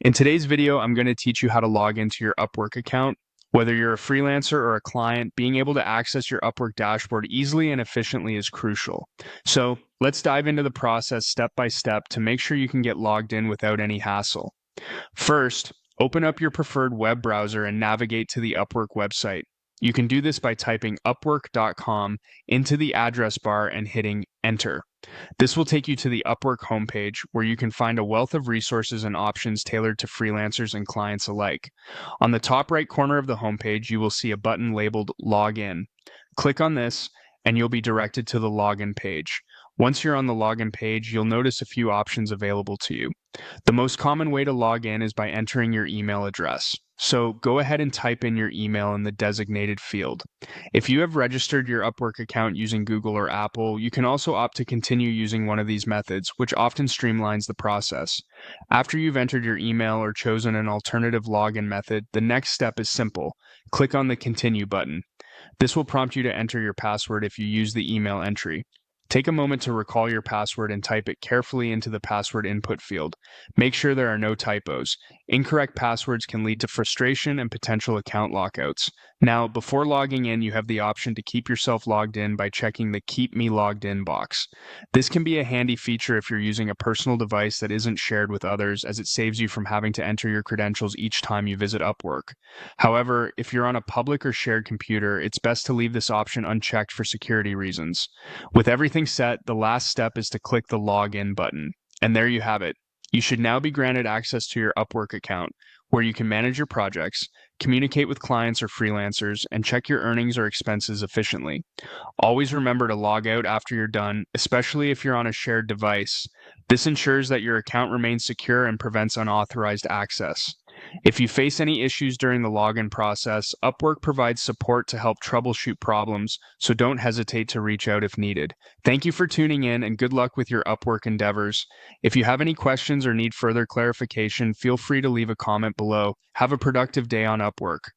In today's video, I'm going to teach you how to log into your Upwork account. Whether you're a freelancer or a client, being able to access your Upwork dashboard easily and efficiently is crucial. So let's dive into the process step by step to make sure you can get logged in without any hassle. First, open up your preferred web browser and navigate to the Upwork website. You can do this by typing upwork.com into the address bar and hitting enter. This will take you to the Upwork homepage where you can find a wealth of resources and options tailored to freelancers and clients alike. On the top right corner of the homepage, you will see a button labeled Login. Click on this and you'll be directed to the login page. Once you're on the login page, you'll notice a few options available to you. The most common way to log in is by entering your email address. So go ahead and type in your email in the designated field. If you have registered your Upwork account using Google or Apple, you can also opt to continue using one of these methods, which often streamlines the process. After you've entered your email or chosen an alternative login method, the next step is simple. Click on the Continue button. This will prompt you to enter your password if you use the email entry. Take a moment to recall your password and type it carefully into the password input field. Make sure there are no typos. Incorrect passwords can lead to frustration and potential account lockouts. Now, before logging in, you have the option to keep yourself logged in by checking the Keep Me Logged In box. This can be a handy feature if you're using a personal device that isn't shared with others, as it saves you from having to enter your credentials each time you visit Upwork. However, if you're on a public or shared computer, it's best to leave this option unchecked for security reasons. With everything set, the last step is to click the Login button. And there you have it. You should now be granted access to your Upwork account, where you can manage your projects, communicate with clients or freelancers, and check your earnings or expenses efficiently. Always remember to log out after you're done, especially if you're on a shared device. This ensures that your account remains secure and prevents unauthorized access. If you face any issues during the login process, Upwork provides support to help troubleshoot problems, so don't hesitate to reach out if needed. Thank you for tuning in and good luck with your Upwork endeavors. If you have any questions or need further clarification, feel free to leave a comment below. Have a productive day on Upwork.